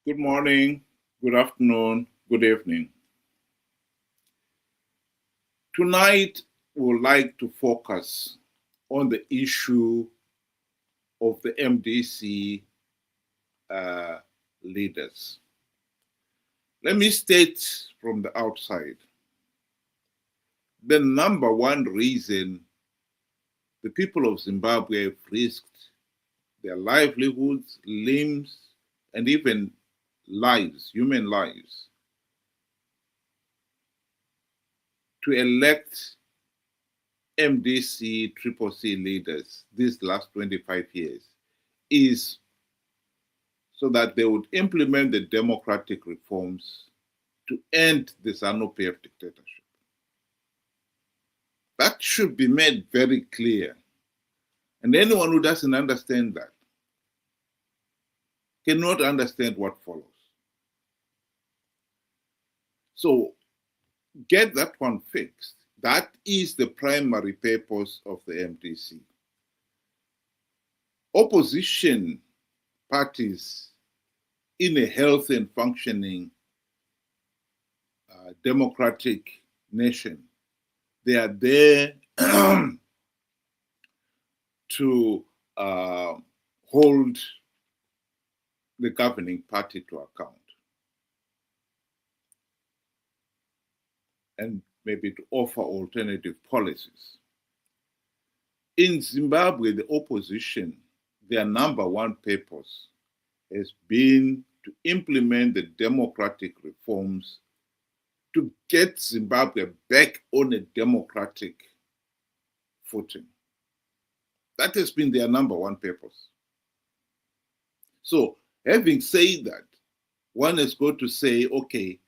Good morning, good afternoon, good evening. Tonight, we would like to focus on the issue of the MDC leaders. Let me state from the outside, the number one reason the people of Zimbabwe have risked their livelihoods, limbs, and even lives, human lives, to elect MDC CCC leaders these last 25 years is so that they would implement the democratic reforms to end the Zanu PF dictatorship. That should be made very clear. And anyone who doesn't understand that cannot understand what follows. So get that one fixed. That is the primary purpose of the MDC. Opposition parties in a healthy and functioning democratic nation, they are there to hold the governing party to account and maybe to offer alternative policies. In Zimbabwe, the opposition, their number one purpose has been to implement the democratic reforms to get Zimbabwe back on a democratic footing. That has been their number one purpose. So, having said that, one has got to say, okay,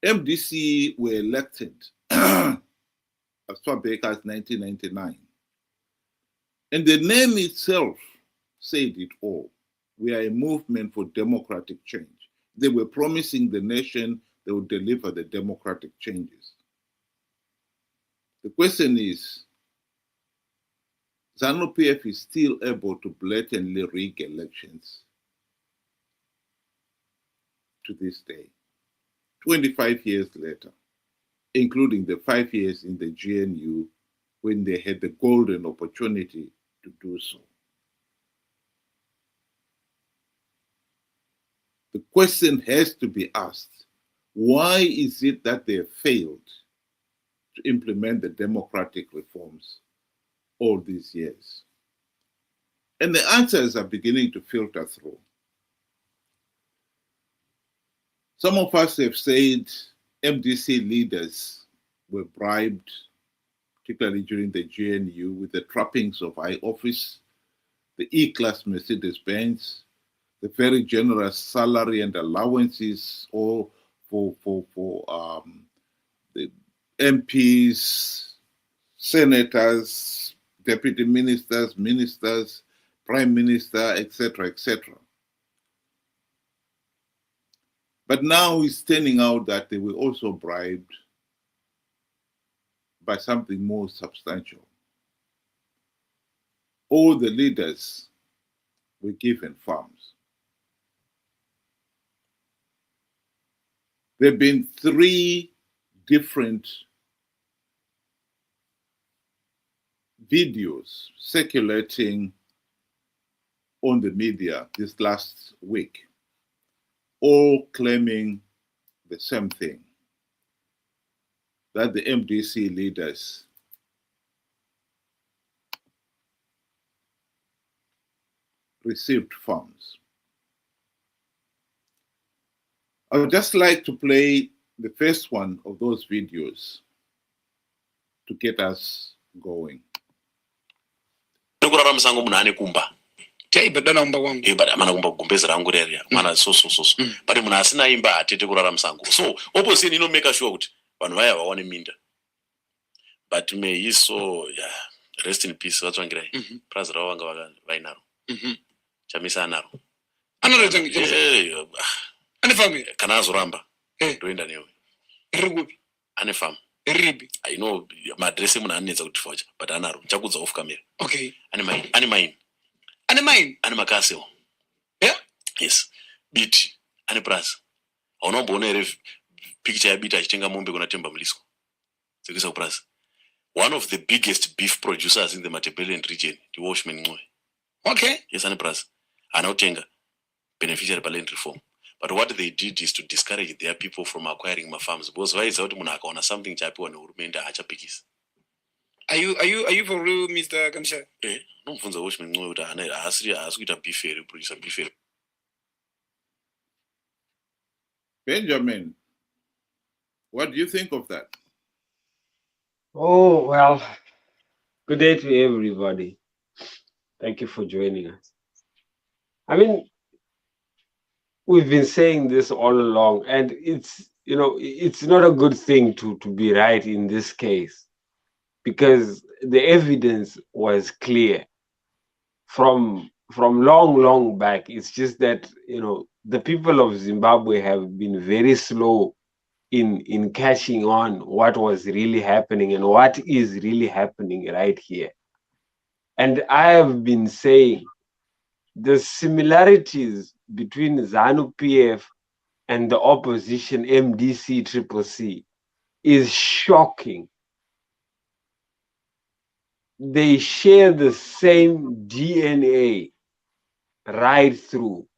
MDC were elected as far back as 1999. And the name itself said it all. We are a movement for democratic change. They were promising the nation they would deliver the democratic changes. The question is, Zanu PF is still able to blatantly rig elections to this day, 25 years later, including the 5 years in the GNU when they had the golden opportunity to do so. The question has to be asked, why is it that they have failed to implement the democratic reforms all these years? And the answers are beginning to filter through. Some of us have said MDC leaders were bribed, particularly during the GNU, with the trappings of high office, the E-class Mercedes-Benz, the very generous salary and allowances, all for the MPs, senators, deputy ministers, ministers, prime minister, etc., etc. But now it's turning out that they were also bribed by something more substantial. All the leaders were given farms. There have been 3 different videos circulating on the media this last week, all claiming the same thing, that the MDC leaders received funds. I would just like to play the first one of those videos to get us going. taibhadana umba wangu mana kumba kugombezera rangu reria mana so but munhu asina imba atete kurara musango, so opposite make sure kuti vanhu vaya vaone minda. But may he so rest in peace vatsvangirai prazi ravo vanga vainaro Chamisa anaro ane family kana azoramba ndoenda newe rikupi ane farm ribi I know madress munhu anetsa kuti focha but anaro chakudza off camera. Okay, ane mine ane mine ane makaseo yeah yes biti ane plus aunomboona here picture yabita achitenga mombe kuna Temba Mliswa dzekuisa kuplus. One of the biggest beef producers in the Matabeleland region, the Washman Ngwe. Okay. Yes, ane plus anautenga beneficiary land reform. But what they did is to discourage their people from acquiring my farms because why is out muna akaona something chapiwa nehurumende achapikisa. Are you for real, Mr. Chamisa? No mfunza Washman Ngwe kuti haasi kuita beef here, producer beef here. Benjamin, what do you think of that? Oh, well, good day to everybody. Thank you for joining us. I mean, we've been saying this all along, and it's not a good thing to be right in this case, because the evidence was clear from long back. It's just that the people of Zimbabwe have been very slow in catching on what was really happening and what is really happening right here. And I have been saying the similarities between Zanu PF and the opposition MDC-CCC is shocking. They share the same DNA right through.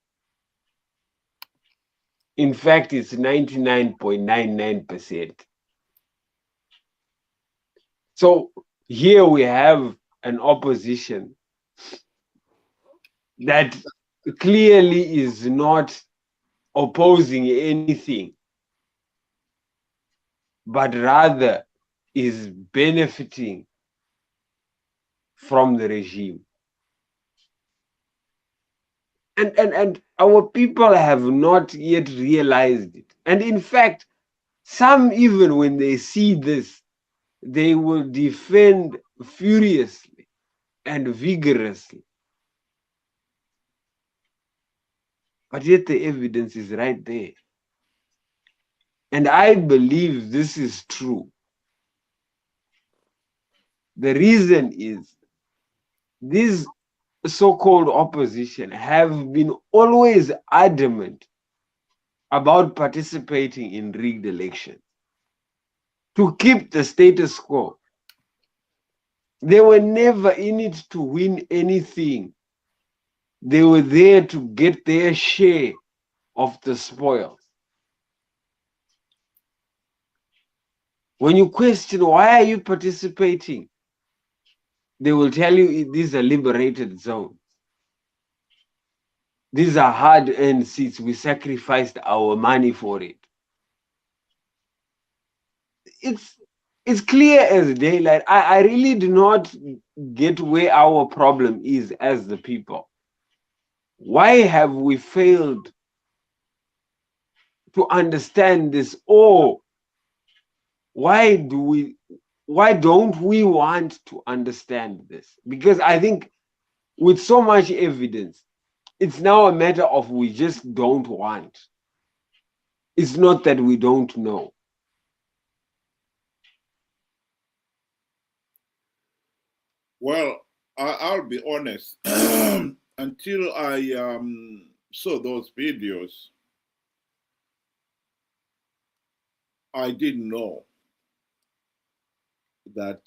In fact, it's 99.99%. So here we have an opposition that clearly is not opposing anything, but rather is benefiting from the regime. And our people have not yet realized it. And in fact, some, even when they see this, they will defend furiously and vigorously. But yet the evidence is right there. And I believe this is true. The reason is these so-called opposition have been always adamant about participating in rigged elections to keep the status quo. They were never in it to win anything. They were there to get their share of the spoils. When you question why are you participating, they will tell you these are liberated zones. These are hard-earned seats. We sacrificed our money for it. It's clear as daylight. I really do not get where our problem is as the people. Why have we failed to understand this? Or why don't we want to understand this? Because I think with so much evidence, it's now a matter of we just don't want. It's not that we don't know. Well, I'll be honest. Until I saw those videos, I didn't know that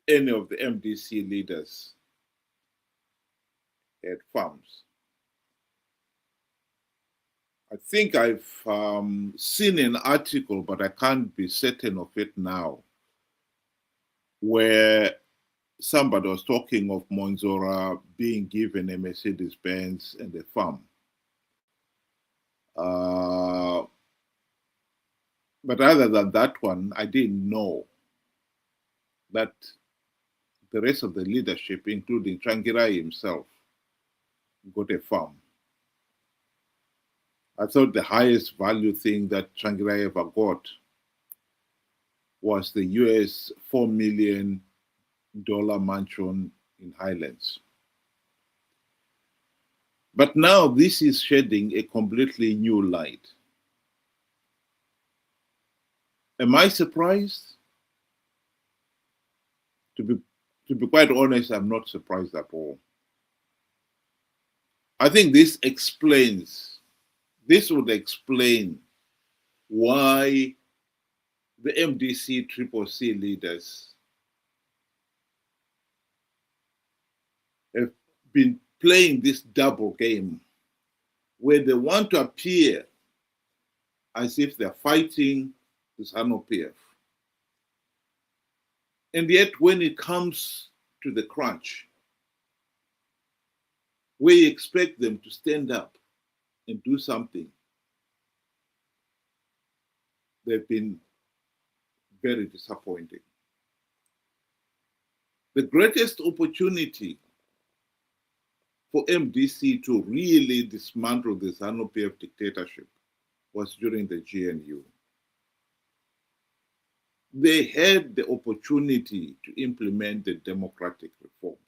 any of the MDC leaders had farms. I think I've seen an article, but I can't be certain of it now, where somebody was talking of Monzora being given a Mercedes-Benz and a farm. But other than that one, I didn't know that the rest of the leadership, including Tsvangirai himself, got a farm. I thought the highest value thing that Tsvangirai ever got was the US $4 million mansion in Highlands. But now this is shedding a completely new light. Am I surprised? To be quite honest, I'm not surprised at all. I think this would explain why the MDC Triple C leaders have been playing this double game where they want to appear as if they're fighting the Zanu PF. And yet when it comes to the crunch, we expect them to stand up and do something, they've been very disappointing. The greatest opportunity for MDC to really dismantle the Zanu PF dictatorship was during the GNU. They had the opportunity to implement the democratic reforms.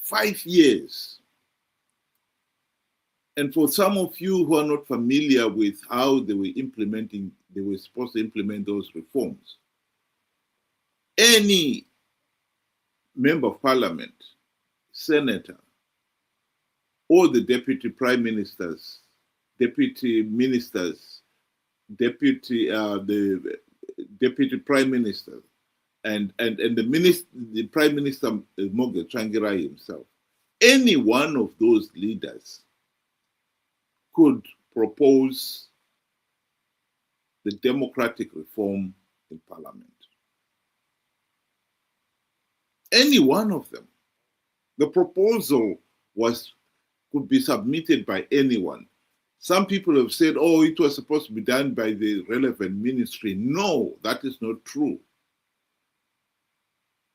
5 years. And for some of you who are not familiar with how they were supposed to implement those reforms, any member of parliament, senator, or the deputy prime ministers, deputy ministers, the deputy prime minister, and the prime minister Moge Tsvangirai himself, any one of those leaders could propose the democratic reform in parliament. Any one of them. The proposal could be submitted by anyone. Some people have said, oh, it was supposed to be done by the relevant ministry. No, that is not true.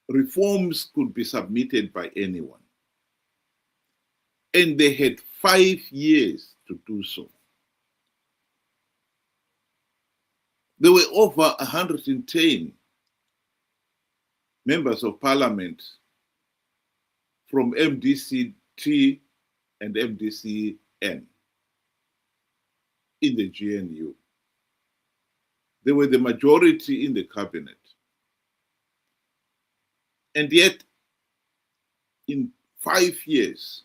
Reforms could be submitted by anyone. And they had 5 years to do so. There were over 110 members of parliament from MDC-T and MDC-N in the GNU. They were the majority in the cabinet. And yet, in 5 years,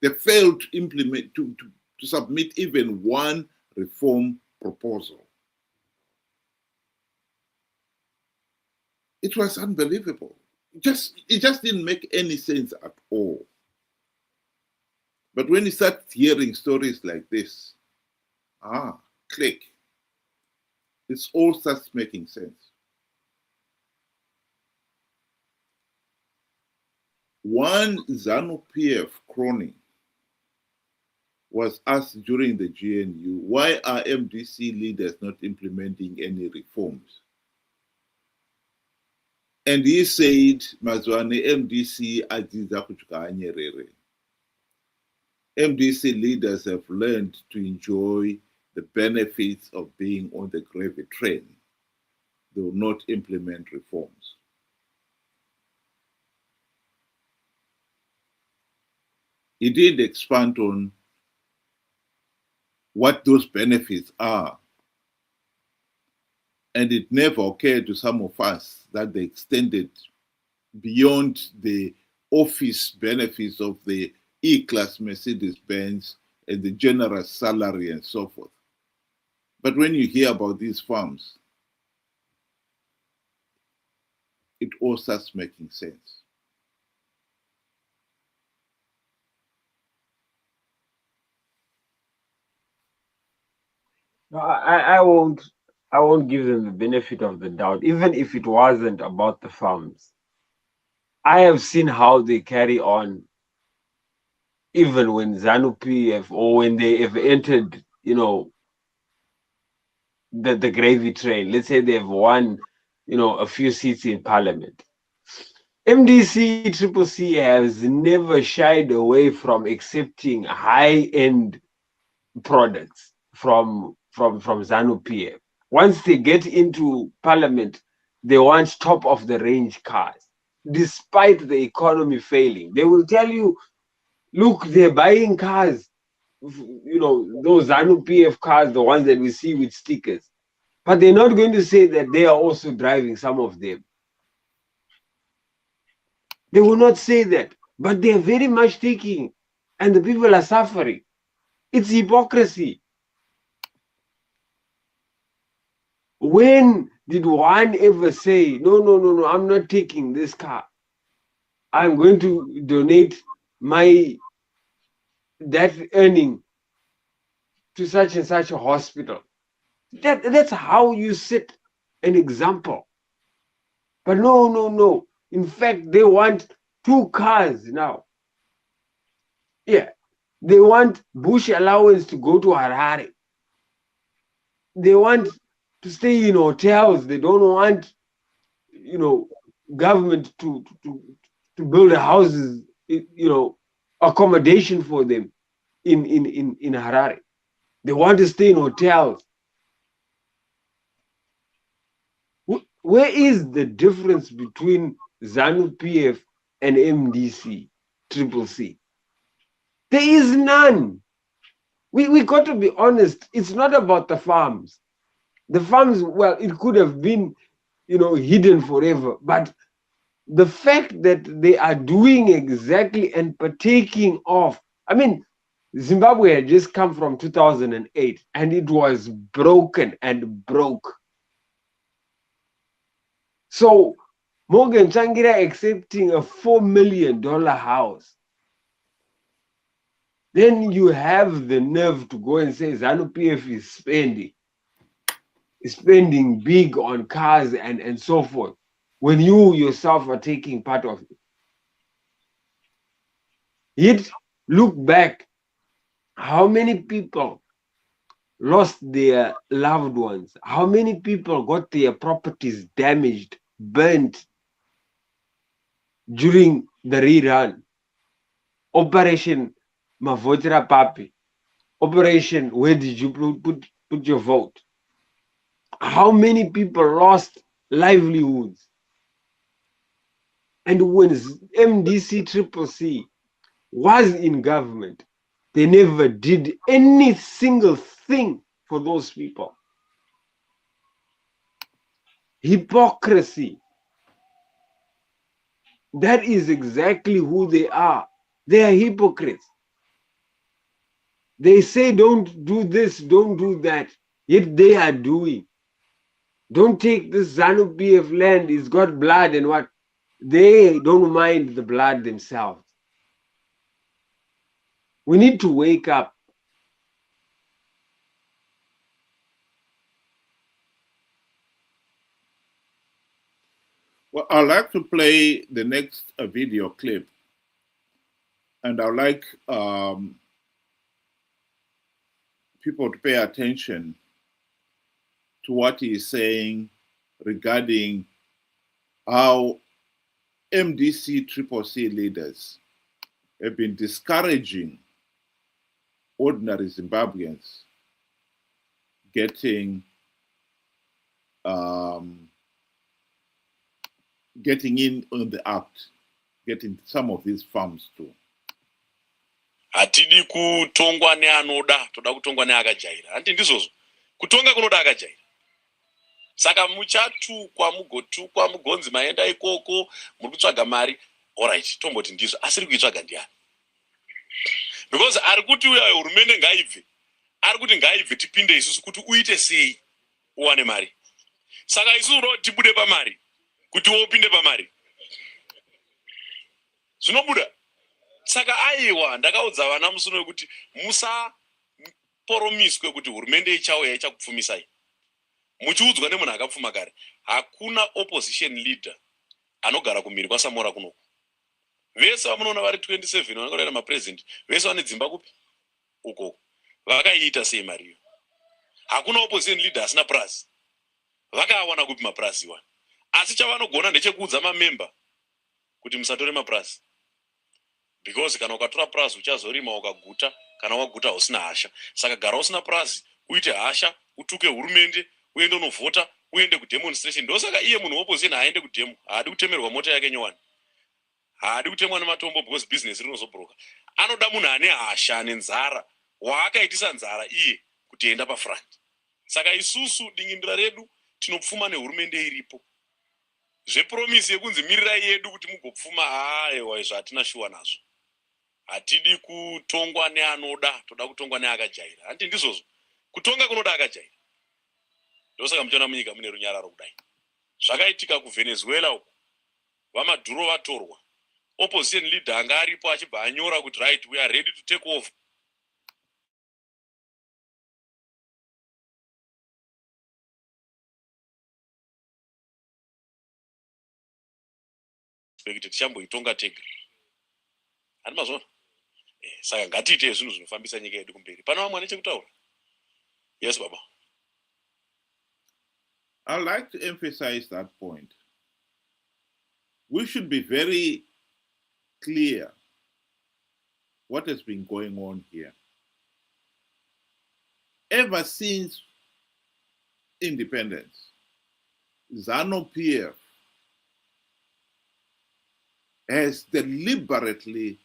they failed to implement, to submit even one reform proposal. It was unbelievable. It just didn't make any sense at all. But when you start hearing stories like this, click. It all starts making sense. One Zanu PF crony was asked during the GNU, why are MDC leaders not implementing any reforms? And he said, Mazwane MDC ajiza kuchukanyerere. MDC leaders have learned to enjoy the benefits of being on the gravy train. They will not implement reforms. He did expand on what those benefits are. And it never occurred to some of us that they extended beyond the office benefits of the E-Class Mercedes-Benz and the generous salary and so forth. But when you hear about these farms, it all starts making sense. No, I won't give them the benefit of the doubt, even if it wasn't about the farms. I have seen how they carry on, even when Zanu PF or when they have entered, the gravy train. Let's say they've won, a few seats in parliament. MDC Triple C has never shied away from accepting high-end products from Zanu PF. Once they get into parliament, they want top of the range cars, despite the economy failing. They will tell you, look, they're buying cars, those Zanu PF cars, the ones that we see with stickers. But they're not going to say that they are also driving some of them. They will not say that. but they're very much taking, and the people are suffering. It's hypocrisy. When did one ever say, no, I'm not taking this car. I'm going to donate that earning to such and such a hospital. That's how you set an example. But no. In fact, they want 2 cars now. Yeah. They want bush allowance to go to Harare. They want to stay in hotels. They don't want, government to build houses, accommodation for them in Harare. They want to stay in hotels. Where is the difference between Zanu PF and MDC, Triple C? There is none. We got to be honest. It's not about the farms. The farms, well, it could have been, hidden forever. But the fact that they are doing exactly and partaking of, I mean, Zimbabwe had just come from 2008 and it was broken and broke. So Morgan Changira accepting a $4 million house. Then you have the nerve to go and say Zanu PF is spending big on cars and so forth, when you yourself are taking part of it. Yet look back, how many people lost their loved ones? How many people got their properties damaged, burnt during the rerun? Operation Mavotera Papi. Operation Where Did You put your vote? How many people lost livelihoods? And when MDC Triple C was in government, they never did any single thing for those people. Hypocrisy. That is exactly who they are. They are hypocrites. They say don't do this, don't do that, yet they are doing. Don't take this Zanu PF land, it's got blood and what? They don't mind the blood themselves. We need to wake up. Well, I'd like to play the next video clip, and I'd like people to pay attention to what he's saying regarding how MDC Triple C leaders have been discouraging ordinary Zimbabweans getting in on the act, getting some of these farms too. Hatidi kutongwa neanoda, toda kutongwa neakajaira. Hanti ndizvozvo. Kutonga kunoda akajaira. Saka muchatukwa mugotukwa mugonzi maenda ikoko muri kutsvaga mari. Alright, tomboti ndizvo. Asiri kuitsvaga ndiani? Because ari kuti uya hurumende ngaibve. Ari kuti ngaibve tipinde isusu kuti uite sei uwane mari. Saka isusu ro tibude pamari. Kuti wopinde pamari. Zvinobuda. Saka aiwa ndakaudza vana musuno wekuti musa poromiswe kuti hurumende ichauya ichakupfumisai. Muchiudzwa nemunhu akapfuma kare. Hakuna opposition leader anogara kumhiri kwaSamora kunoku. Vese vamunoona vari 27 vanokorera mapresident. Vese vane dzimba kupi? Uko. Vakaiita sei mariyo? Hakuna opposition leader asina plus. Vakawana kupi maplus iwa. Asi chavanogona ndechekuudza mamemba kuti musatore maplus. Because kana ukatora plus uchazorima ukaguta, kana waguta usina hasha. Saka gara usina plus, uite hasha, utuke hurumende, uende unovhota, uende kudemonstration. Ndosaka iye munhu opposition haende kudemo, haadi kutemerwa mota yake nyowani. Haadi kutemwa nematombo because business rinozobroka. Anoda munhu ane hasha nenzara, waakaitisa nzara iye kuti enda pafront. Saka isusu dingindira redu tinopfuma nehurumende iripo. Zvepromise yekunzi mirirai yedu kuti mugopfuma aiwa izvo hatina shuwa nazvo. Hatidi kutongwa neanoda, toda kutongwa neakajaira. Hanti ndizvozvo. Kutonga kunoda akajaira. Ndosaka muchiona munyika mune runyararo kudai. Zvakaitika kuVenezuela uko. Vamaduro vatorwa. Opposition leader anga aripo achibva anyora kuti right, we are ready to take over. Kuti tichamboitonga tega. Handi mazvona. Saka ngatiite zvinhu zvinofambisa nyika yedu kumberi. Pana vamwe nechekutaura. Yes, Baba. I'd like to emphasize that point. We should be very clear what has been going on here. Ever since independence, Zanu PF has deliberately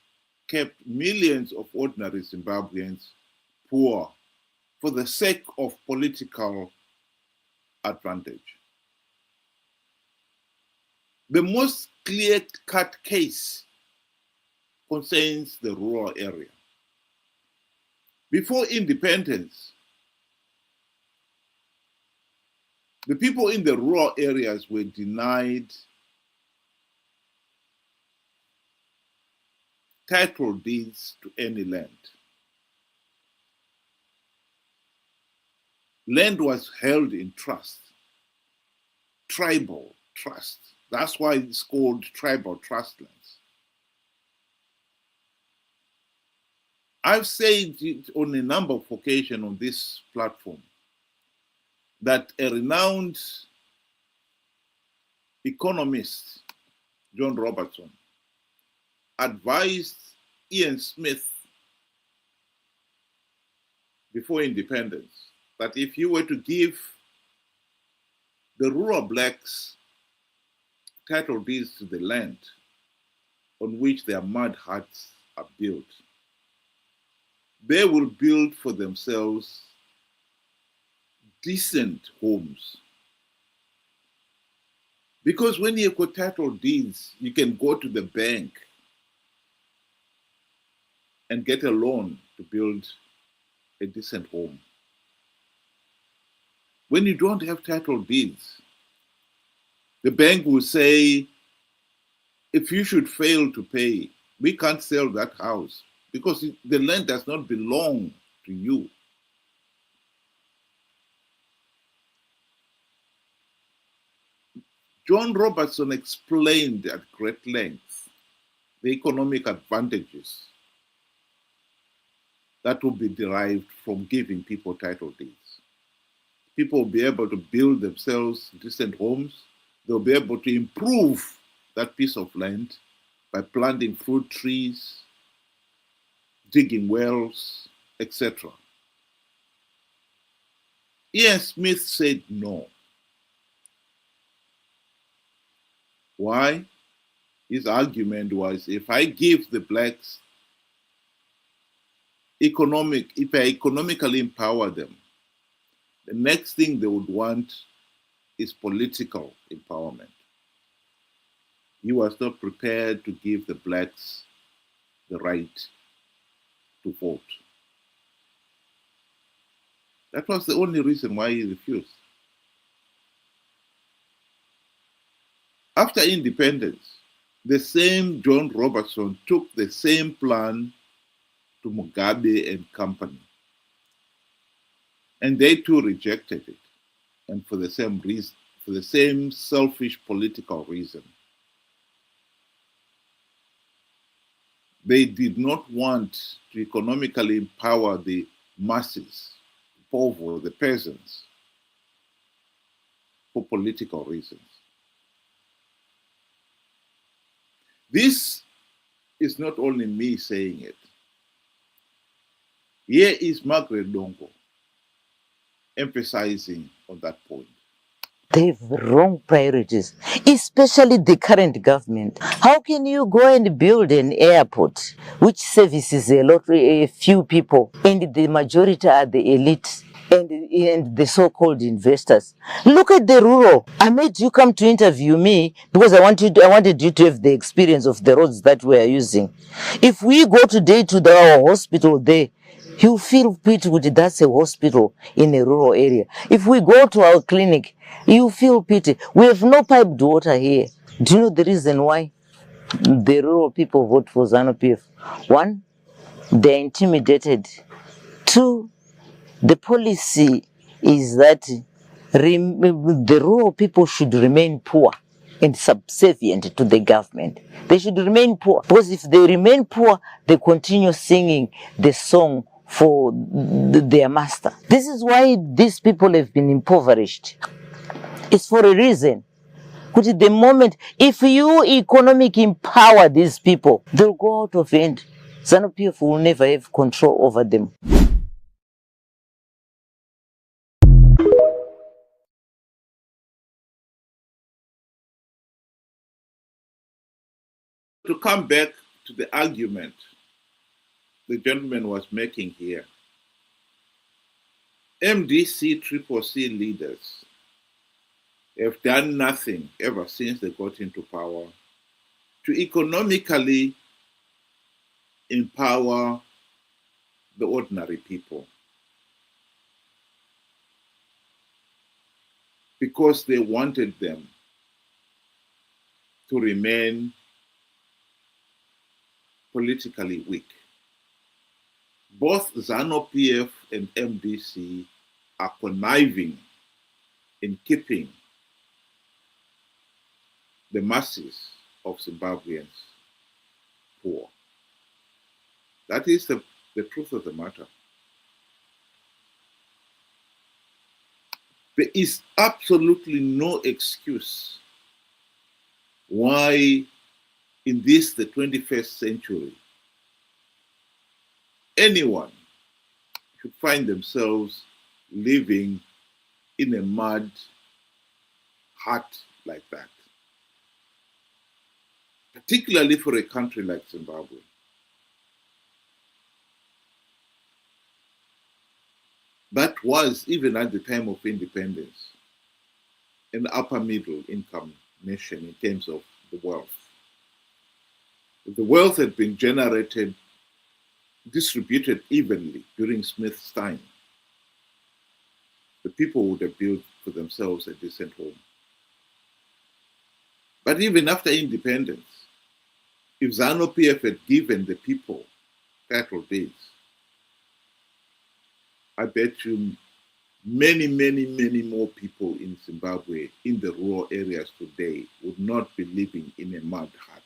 kept millions of ordinary Zimbabweans poor for the sake of political advantage. The most clear-cut case concerns the rural area. Before independence, the people in the rural areas were denied title deeds to any land. Land was held in trust, tribal trust. That's why it's called tribal trust lands. I've said it on a number of occasions on this platform that a renowned economist, John Robertson, advised Ian Smith before independence that if you were to give the rural blacks title deeds to the land on which their mud huts are built, they will build for themselves decent homes. Because when you've got title deeds, you can go to the bank and get a loan to build a decent home. When you don't have title deeds, the bank will say, if you should fail to pay, we can't sell that house because the land does not belong to you. John Robertson explained at great length the economic advantages that will be derived from giving people title deeds. People will be able to build themselves decent homes. They'll be able to improve that piece of land by planting fruit trees, digging wells, etc. Ian Smith said no. Why? His argument was, if I give the blacks if I economically empower them, the next thing they would want is political empowerment. He was not prepared to give the blacks the right to vote. That was the only reason why he refused. After independence, the same John Robertson took the same plan to Mugabe and company. And they too rejected it, and for the same reason, for the same selfish political reason. They did not want to economically empower the masses, the poor, the peasants, for political reasons. This is not only me saying it. Here is Margaret Dongo emphasizing on that point. They have wrong priorities, especially the current government. How can you go and build an airport which services a few people, and the majority are the elite? and the so-called investors. Look at the rural. I made you come to interview me because I wanted you to have the experience of the roads that we are using. If we go today to our hospital there, you feel pity with that's a hospital in a rural area. If we go to our clinic, you feel pity. We have no piped water here. Do you know the reason why the rural people vote for Zanu PF? One, they're intimidated. Two, the policy is that the rural people should remain poor and subservient to the government. They should remain poor because if they remain poor, they continue singing the song for their master. This is why these people have been impoverished. It's for a reason. Which is the moment, if you economic empower these people, they'll go out of hand. Zanu PF will never have control over them. To come back to the argument the gentleman was making here, MDC Triple C leaders have done nothing ever since they got into power to economically empower the ordinary people, because they wanted them to remain politically weak. Both Zanu PF and MDC are conniving in keeping the masses of Zimbabweans poor. That is the truth of the matter. There is absolutely no excuse why in this, the 21st century, anyone should find themselves living in a mud hut like that, particularly for a country like Zimbabwe. That was, even at the time of independence, an upper middle income nation in terms of the wealth. If the wealth had been generated, distributed evenly during Smith's time, the people would have built for themselves a decent home. But even after independence, if Zanu PF had given the people title deeds, I bet you many, many, many more people in Zimbabwe, in the rural areas today, would not be living in a mud hut.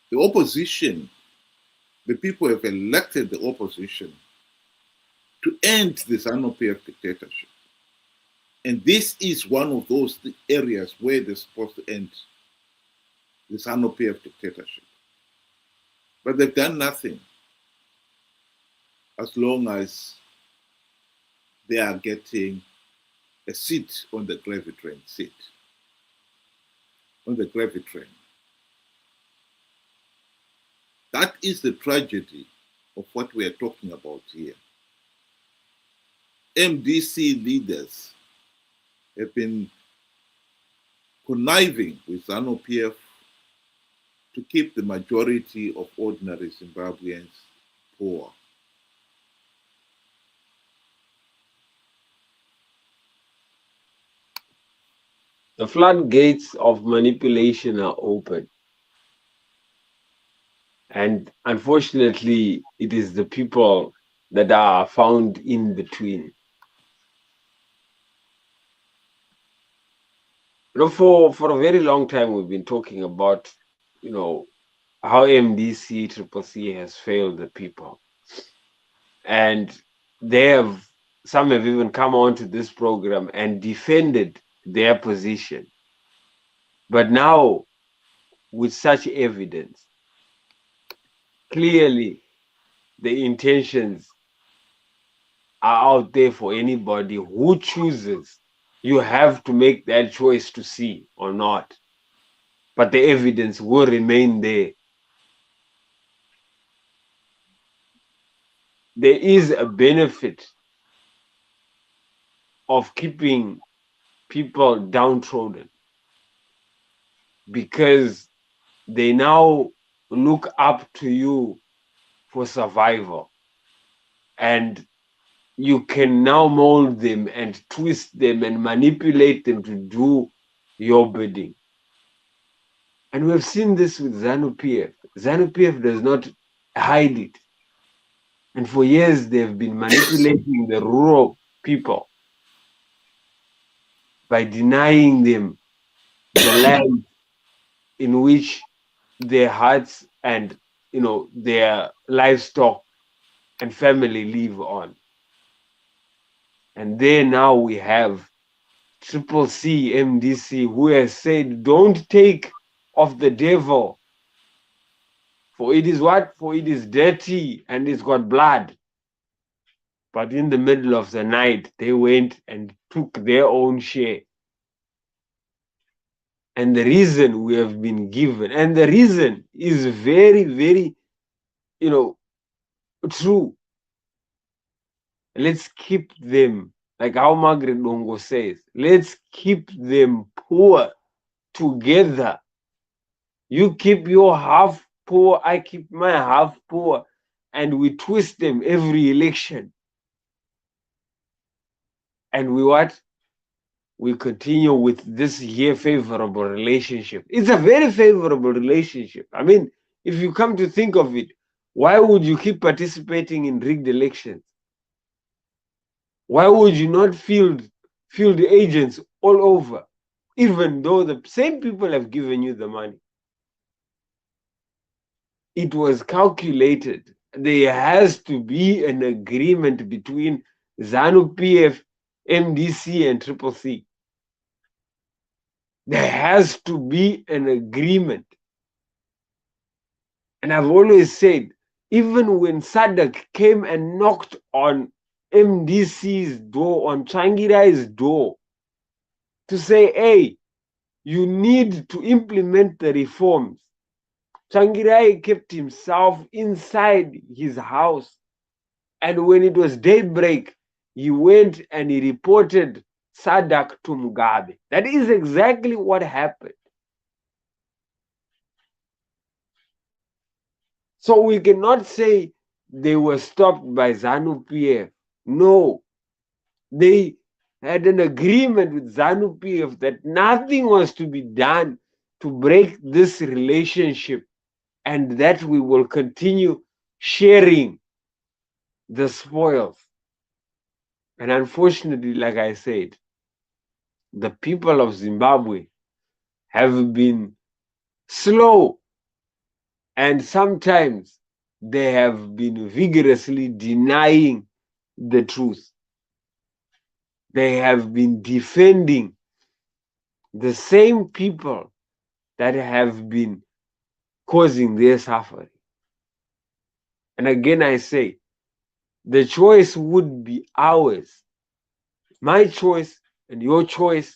The opposition, the people have elected the opposition to end the Zanu PF dictatorship. And this is one of those areas where they're supposed to end the Zanu PF dictatorship. But they've done nothing as long as they are getting a seat on the gravy train, on the gravy train. That is the tragedy of what we are talking about here. MDC leaders have been conniving with Zanu PF to keep the majority of ordinary Zimbabweans poor. The floodgates of manipulation are open. And unfortunately, it is the people that are found in between. You know, for a very long time, we've been talking about, how MDC Triple C has failed the people. And some have even come onto this program and defended their position. But now, with such evidence, clearly the intentions are out there for anybody who chooses. You have to make that choice to see or not. But the evidence will remain there. there is a benefit of keeping people downtrodden, because they now look up to you for survival, and you can now mold them and twist them and manipulate them to do your bidding. And we've seen this with Zanu PF. Zanu PF does not hide it. And for years, they've been manipulating the rural people by denying them the land in which their hearts and their livestock and family live on. And there now we have Triple C MDC, who has said, don't take of the devil, for it is what? For it is dirty and it's got blood. But in the middle of the night, they went and took their own share. And the reason we have been given, and the reason is very, very, true. Let's keep them, like how Margaret Dongo says, let's keep them poor together. You keep your half poor, I keep my half poor, and we twist them every election. And we what? We continue with this here favorable relationship. It's a very favorable relationship. I mean, if you come to think of it, why would you keep participating in rigged elections? Why would you not field agents all over, even though the same people have given you the money? It was calculated. There has to be an agreement between Zanu PF, MDC, and Triple C. There has to be an agreement. And I've always said, even when Sadak came and knocked on MDC's door, on Changirai's door, to say, hey, you need to implement the reforms, Changirai kept himself inside his house. And when it was daybreak, he went and he reported Sadak to Mugabe. That is exactly what happened. So we cannot say they were stopped by Zanu PF. No, they had an agreement with Zanu PF that nothing was to be done to break this relationship, and that we will continue sharing the spoils. And unfortunately, like I said, the people of Zimbabwe have been slow, and sometimes they have been vigorously denying the truth. They have been defending the same people that have been causing their suffering. And again, I say, the choice would be ours, my choice and your choice,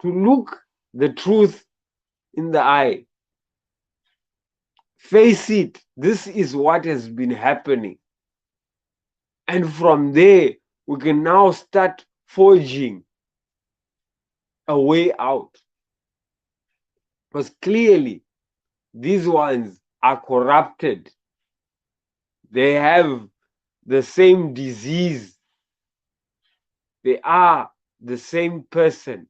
to look the truth in the eye. Face it, this is what has been happening. And from there, we can now start forging a way out. Because clearly, these ones are corrupted. They have the same disease. They are the same person.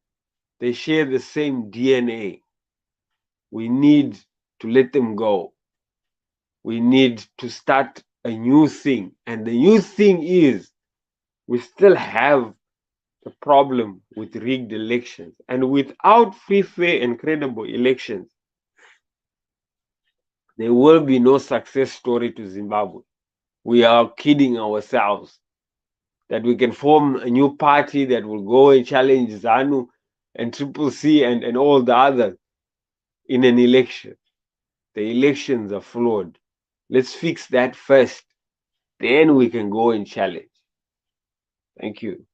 They share the same DNA. We need to let them go. We need to start a new thing. And the new thing is, we still have the problem with rigged elections. And without free, fair, and credible elections, there will be no success story to Zimbabwe. We are kidding ourselves that we can form a new party that will go and challenge ZANU and Triple C and all the others in an election. The elections are flawed. Let's fix that first. Then we can go and challenge. Thank you.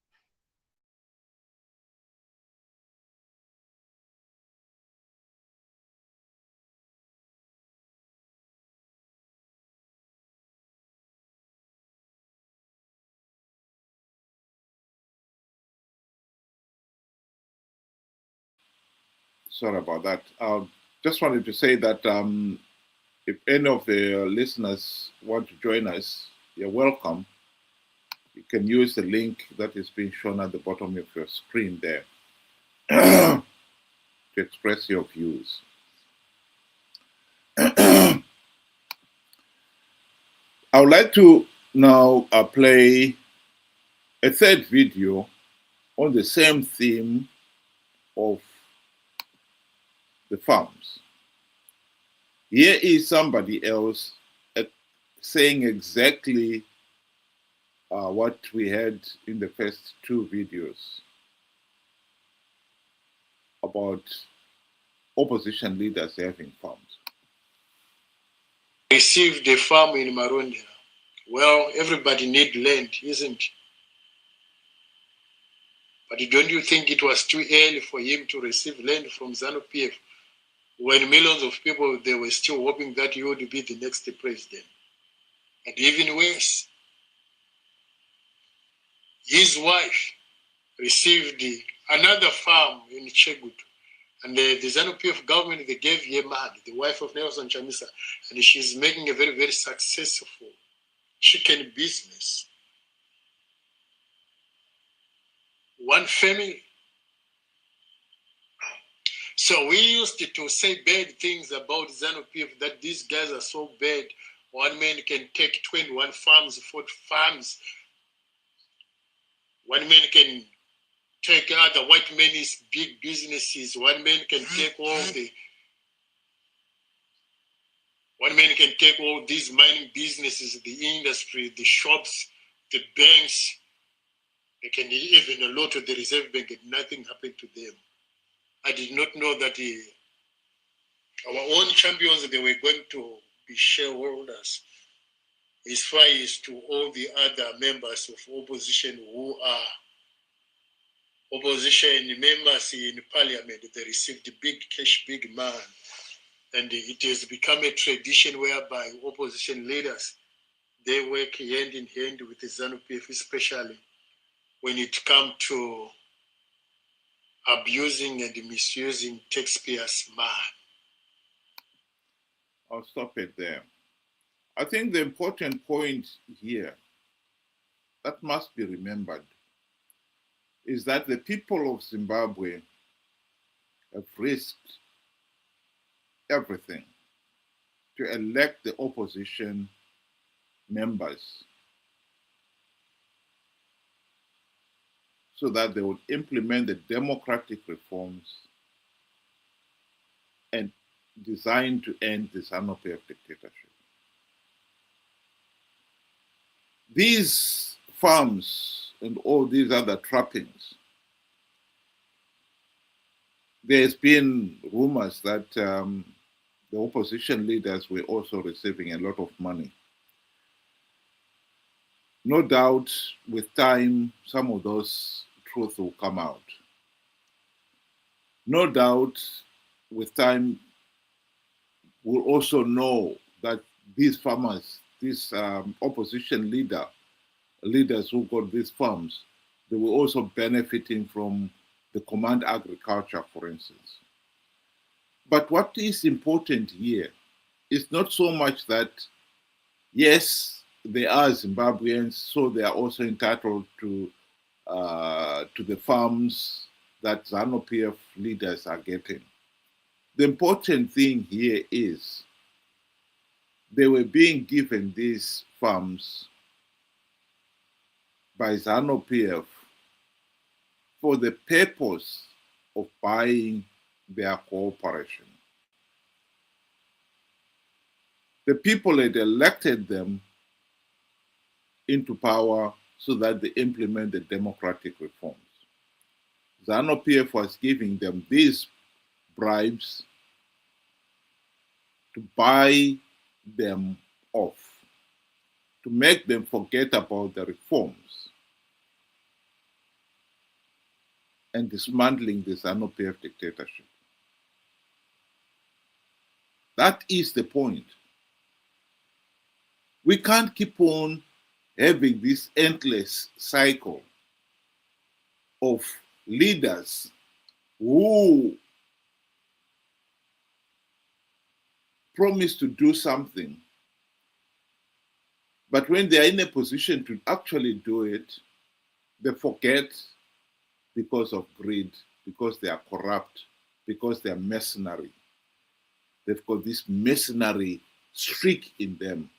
Sorry about that. Just wanted to say that if any of the listeners want to join us, you're welcome. You can use the link that is being shown at the bottom of your screen there to express your views. I would like to now play a third video on the same theme of the farms. Here is somebody else saying exactly what we had in the first two videos about opposition leaders having farms. Received a farm in Marondia. Well, everybody need land, isn't it? But don't you think it was too early for him to receive land from Zanu PF when millions of people, they were still hoping that he would be the next president? And even worse, his wife received another farm in Chegutu. And the Zanu PF government, they gave Yemad, the wife of Nelson Chamisa, and she's making a very, very successful chicken business. One family. So we used to say bad things about Zanu PF, that these guys are so bad. One man can take 21 farms, 40 farms. One man can take other white men's big businesses. One man can take all these mining businesses, the industry, the shops, the banks. They can even allot to the Reserve Bank and nothing happened to them. I did not know that our own champions, they were going to be shareholders, as far as to all the other members of opposition who are opposition members in parliament. They received big cash, big man. And it has become a tradition whereby opposition leaders, they work hand in hand with the Zanu PF, especially when it comes to abusing and misusing taxpayers' money. I'll stop it there. I think the important point here that must be remembered is that the people of Zimbabwe have risked everything to elect the opposition members so that they would implement the democratic reforms and designed to end the Zanu PF dictatorship. These farms and all these other trappings, there's been rumors that the opposition leaders were also receiving a lot of money. No doubt, with time, some of those truths will come out. No doubt, with time, we'll also know that these farmers, these opposition leaders who got these farms, they were also benefiting from the command agriculture, for instance. But what is important here is not so much that, yes, they are Zimbabweans, so they are also entitled to the farms that Zanu PF leaders are getting. The important thing here is they were being given these farms by Zanu PF for the purpose of buying their cooperation. The people had elected them into power so that they implement the democratic reforms. Zanu PF was giving them these bribes to buy them off, to make them forget about the reforms and dismantling the Zanu PF dictatorship. That is the point. We can't keep on having this endless cycle of leaders who promise to do something, but when they are in a position to actually do it, they forget because of greed, because they are corrupt, because they are mercenary. They've got this mercenary streak in them.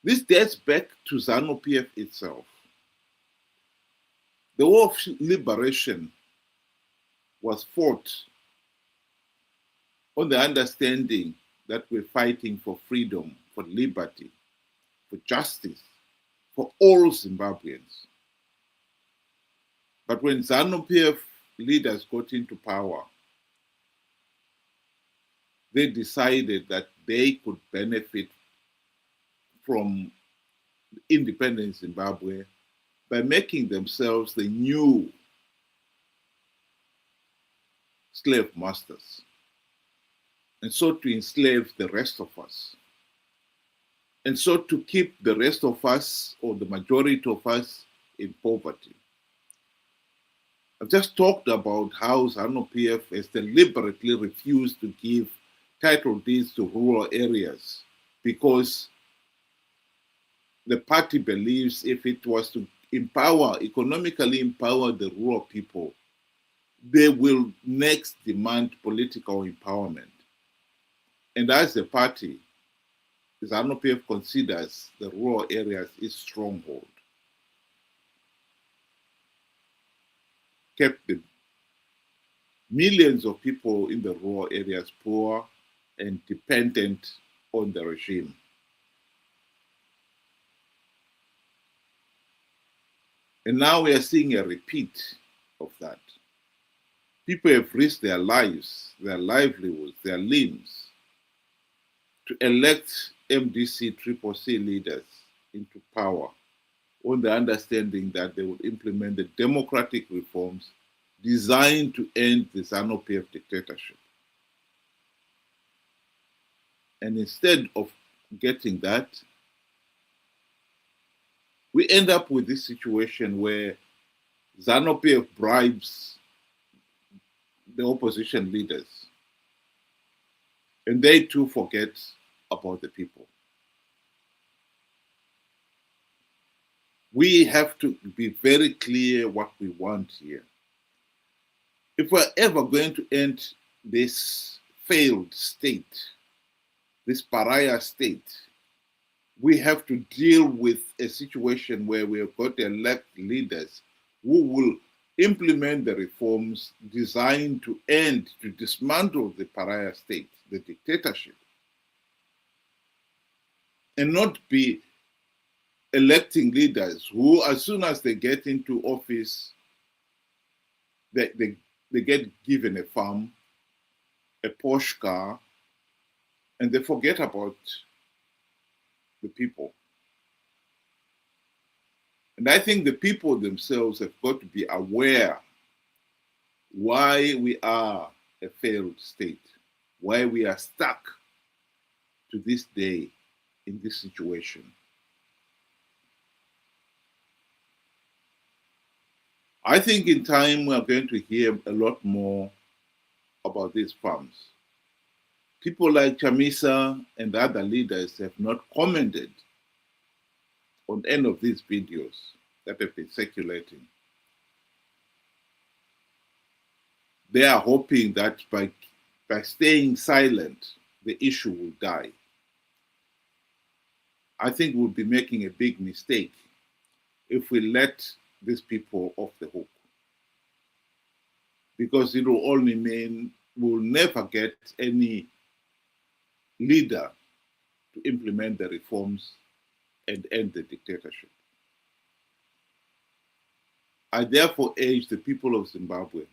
This dates back to Zanu PF itself. The war of liberation was fought on the understanding that we're fighting for freedom, for liberty, for justice, for all Zimbabweans. But when Zanu PF leaders got into power, they decided that they could benefit from independent Zimbabwe by making themselves the new slave masters, and so to enslave the rest of us, and so to keep the rest of us, or the majority of us, in poverty. I've just talked about how Zanu PF has deliberately refused to give title deeds to rural areas because the party believes if it was to economically empower the rural people, they will next demand political empowerment. And as a party, Zanu PF considers the rural areas its stronghold. Kept the millions of people in the rural areas poor and dependent on the regime. And now we are seeing a repeat of that. People have risked their lives, their livelihoods, their limbs to elect MDC CCC leaders into power on the understanding that they would implement the democratic reforms designed to end the Zanu PF dictatorship. And instead of getting that, we end up with this situation where Zanu PF bribes the opposition leaders, and they too forget about the people. We have to be very clear what we want here. If we're ever going to end this failed state, this pariah state, we have to deal with a situation where we have got to elect leaders who will implement the reforms designed to end, to dismantle the pariah state, the dictatorship, and not be electing leaders who, as soon as they get into office, they get given a farm, a Porsche car, and they forget about the people. And I think the people themselves have got to be aware why we are a failed state, why we are stuck to this day in this situation. I think in time we are going to hear a lot more about these farms. People like Chamisa and other leaders have not commented on any of these videos that have been circulating. They are hoping that by staying silent, the issue will die. I think we'll be making a big mistake if we let these people off the hook, because it will only mean we'll never get any leader to implement the reforms and end the dictatorship. I therefore urge the people of Zimbabwe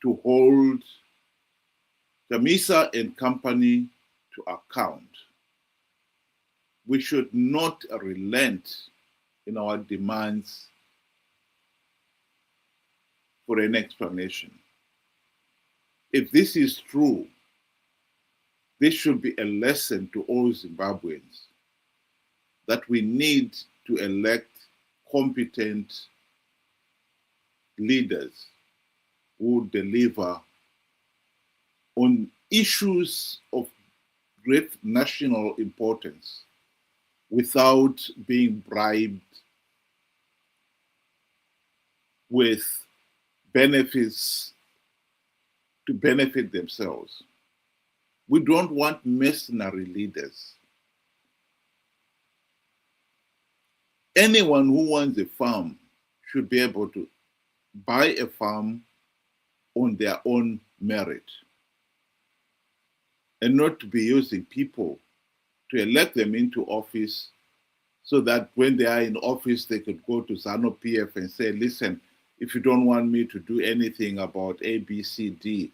to hold Chamisa and company to account. We should not relent in our demands for an explanation. If this is true, this should be a lesson to all Zimbabweans that we need to elect competent leaders who deliver on issues of great national importance without being bribed with benefits to benefit themselves. We don't want mercenary leaders. Anyone who wants a farm should be able to buy a farm on their own merit and not to be using people to elect them into office so that when they are in office, they could go to Zanu PF and say, listen, if you don't want me to do anything about A, B, C, D,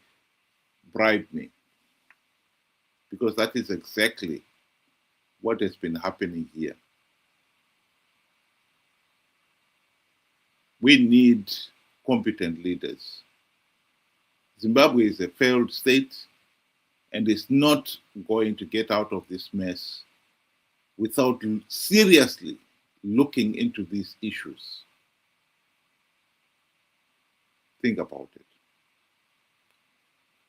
bribe me. Because that is exactly what has been happening here. We need competent leaders. Zimbabwe is a failed state and is not going to get out of this mess without seriously looking into these issues. Think about it.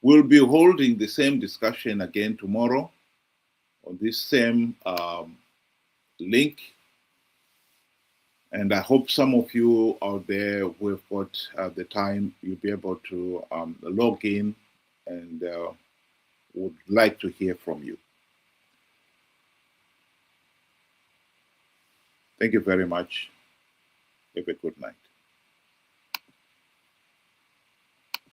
We'll be holding the same discussion again tomorrow on this same link. And I hope some of you out there who have got the time, you'll be able to log in, and would like to hear from you. Thank you very much. Have a good night.